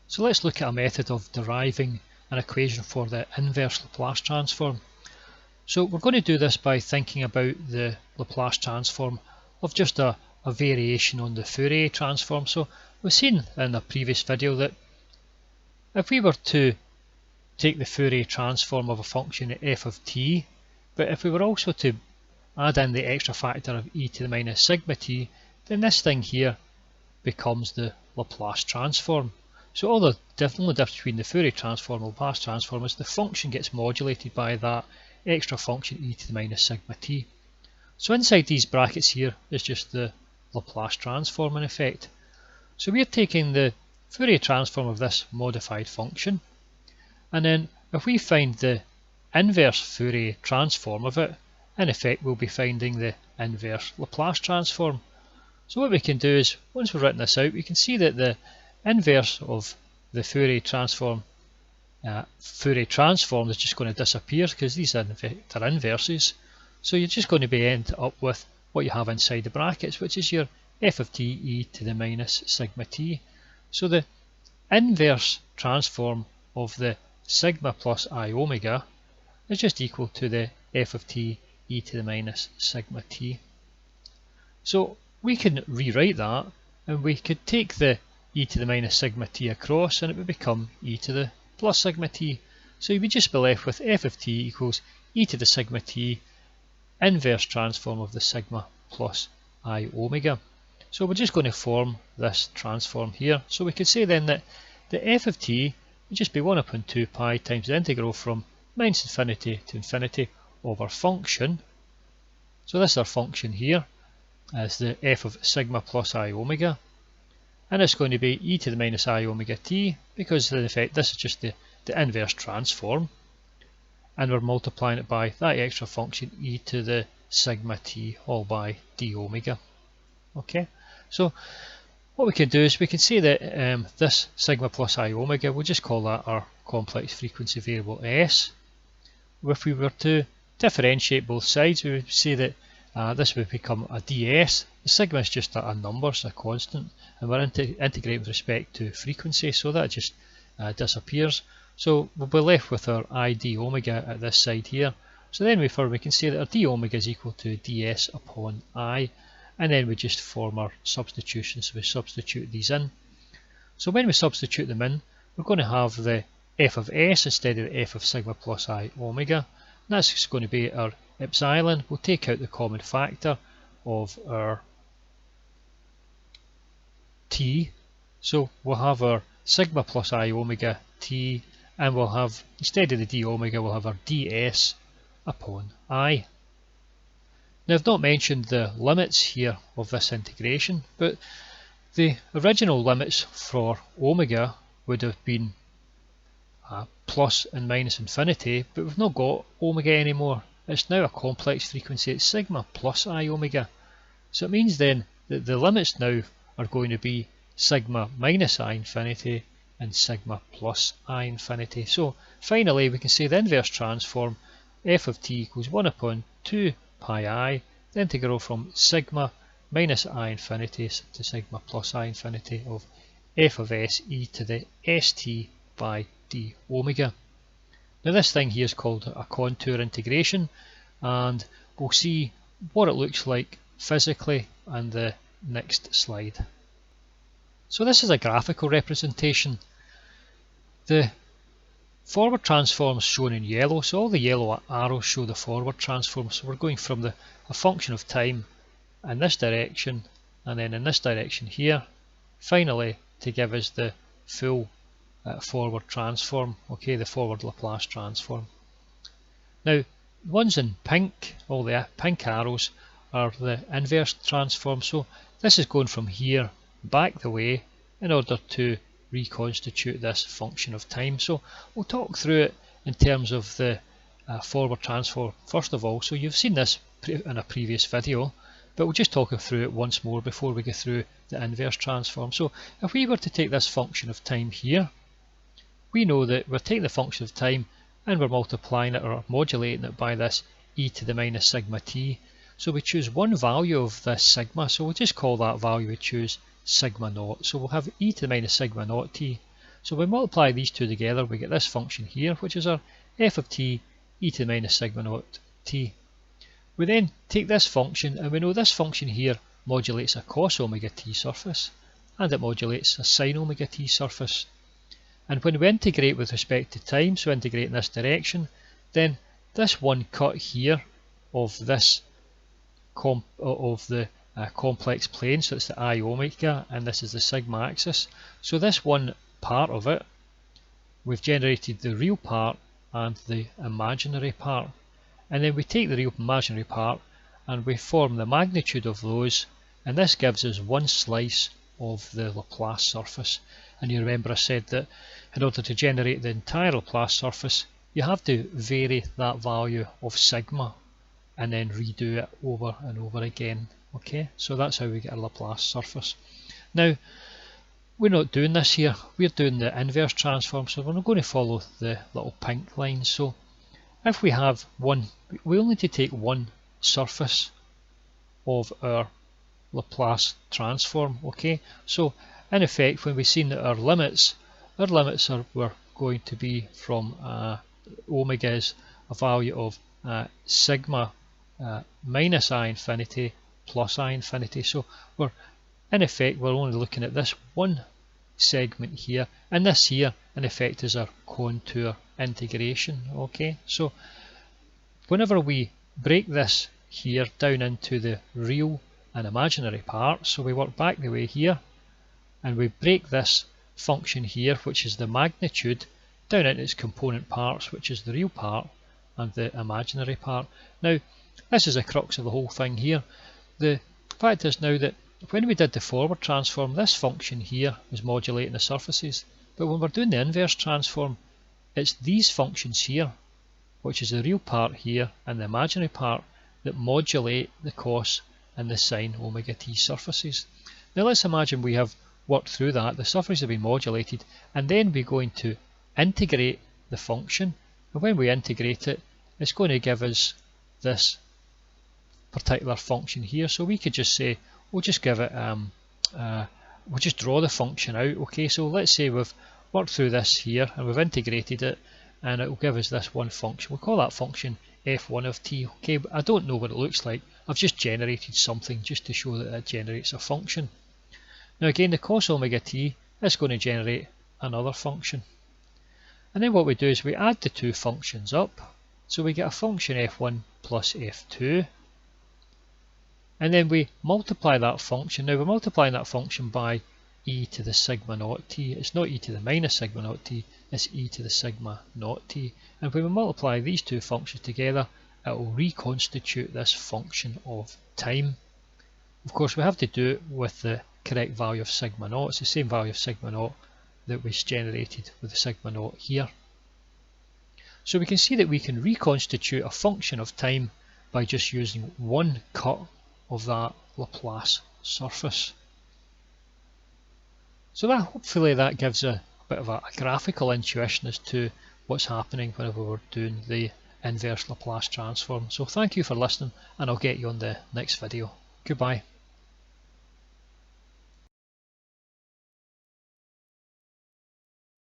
So let's look at a method of deriving an equation for the inverse Laplace transform. So we're going to do this by thinking about the Laplace transform of just a variation on the Fourier transform. So we've seen in a previous video that if we were to take the Fourier transform of a function f of t, but if we were also to add in the extra factor of e to the minus sigma t, then this thing here becomes the Laplace transform. So all the only difference between the Fourier transform and Laplace transform is the function gets modulated by that extra function e to the minus sigma t. So inside these brackets here is just the Laplace transform in effect. So we're taking the Fourier transform of this modified function, and then if we find the inverse Fourier transform of it, in effect we'll be finding the inverse Laplace transform. So what we can do is, once we've written this out, we can see that the inverse of the Fourier transform is just going to disappear because these are inverses. So you're just going to end up with what you have inside the brackets, which is your f of t e to the minus sigma t. So the inverse transform of the sigma plus I omega is just equal to the f of t e to the minus sigma t. So we can rewrite that, and we could take the e to the minus sigma t across, and it would become e to the plus sigma t. So you would just be left with f of t equals e to the sigma t inverse transform of the sigma plus I omega. So we're just going to form this transform here. So we could say then that the f of t would just be 1 upon 2 pi times the integral from minus infinity to infinity of our function. So this is our function here as the f of sigma plus I omega, and it's going to be e to the minus I omega t, because in effect this is just the inverse transform, and we're multiplying it by that extra function e to the sigma t all by d omega. Okay, so what we can do is we can say that this sigma plus I omega, we'll just call that our complex frequency variable s. If we were to differentiate both sides, we would say that this would become a ds. The sigma is just a number, it's a constant, and we're integrating with respect to frequency, so that just disappears. So we'll be left with our I d omega at this side here. So then we can say that our d omega is equal to ds upon I, and then we just form our substitution, so we substitute these in. So when we substitute them in, we're going to have the f of s instead of the f of sigma plus I omega. And that's just going to be our epsilon. We'll take out the common factor of our t, so we'll have our sigma plus I omega t, and we'll have, instead of the d omega, we'll have our ds upon I. Now I've not mentioned the limits here of this integration, but the original limits for omega would have been plus and minus infinity, but we've not got omega anymore. It's now a complex frequency, it's sigma plus I omega. So it means then that the limits now are going to be sigma minus I infinity and sigma plus I infinity. So finally we can say the inverse transform f of t equals 1 upon 2 pi I, the integral from sigma minus I infinity to sigma plus I infinity of f of s e to the st by d omega. Now this thing here is called a contour integration, and we'll see what it looks like physically in the next slide. So this is a graphical representation. The forward transform is shown in yellow, so all the yellow arrows show the forward transform. So we're going from a function of time in this direction and then in this direction here, finally to give us the full forward transform, okay, the forward Laplace transform. Now the ones in pink, all the pink arrows, are the inverse transform. So this is going from here back the way in order to reconstitute this function of time. So we'll talk through it in terms of the forward transform first of all. So you've seen this in a previous video, but we'll just talk through it once more before we go through the inverse transform. So if we were to take this function of time here, we know that we're taking the function of time and we're multiplying it or modulating it by this e to the minus sigma t. So we choose one value of this sigma, so we'll just call that value we choose sigma naught. So we'll have e to the minus sigma naught t. So we multiply these two together, we get this function here, which is our f of t e to the minus sigma naught t. We then take this function, and we know this function here modulates a cos omega t surface, and it modulates a sin omega t surface. And when we integrate with respect to time, so integrate in this direction, then this one cut here of this complex plane, so it's the I omega, and this is the sigma axis. So this one part of it, we've generated the real part and the imaginary part. And then we take the real imaginary part and we form the magnitude of those, and this gives us one slice of the Laplace surface. And you remember I said that in order to generate the entire Laplace surface, you have to vary that value of sigma and then redo it over and over again. Okay, so that's how we get a Laplace surface. Now, we're not doing this here, we're doing the inverse transform, so we're not going to follow the little pink line. So if we have one, we only need to take one surface of our Laplace transform. Okay, so in effect, when we've seen that our limits were going to be from omega is a value of sigma minus I infinity plus I infinity. So we're in effect we're only looking at this one segment here, and this here in effect is our contour integration. Okay, so whenever we break this here down into the real and imaginary part, so we work back the way here and we break this function here, which is the magnitude, down into its component parts, which is the real part and the imaginary part. Now this is the crux of the whole thing here. The fact is now that when we did the forward transform, this function here was modulating the surfaces, but when we're doing the inverse transform, it's these functions here, which is the real part here and the imaginary part, that modulate the cos and the sin omega t surfaces. Now let's imagine we have worked through that, the surfaces have been modulated, and then we're going to integrate the function, and when we integrate it, it's going to give us this particular function here. So we could just say, we'll just give it, we'll just draw the function out. Okay, so let's say we've worked through this here and we've integrated it, and it will give us this one function. We'll call that function f1 of t. Okay, but I don't know what it looks like. I've just generated something just to show that it generates a function. Now again, the cos omega t is going to generate another function. And then what we do is we add the two functions up. So we get a function f1 plus f2. And then we multiply that function. Now we're multiplying that function by e to the sigma naught t. It's not e to the minus sigma naught t, it's e to the sigma naught t. And when we multiply these two functions together, it will reconstitute this function of time. Of course, we have to do it with the correct value of sigma naught. It's the same value of sigma naught that was generated with the sigma naught here. So we can see that we can reconstitute a function of time by just using one cut of that Laplace surface. So that hopefully that gives a bit of a graphical intuition as to what's happening whenever we're doing the inverse Laplace transform. So thank you for listening, and I'll get you on the next video. Goodbye.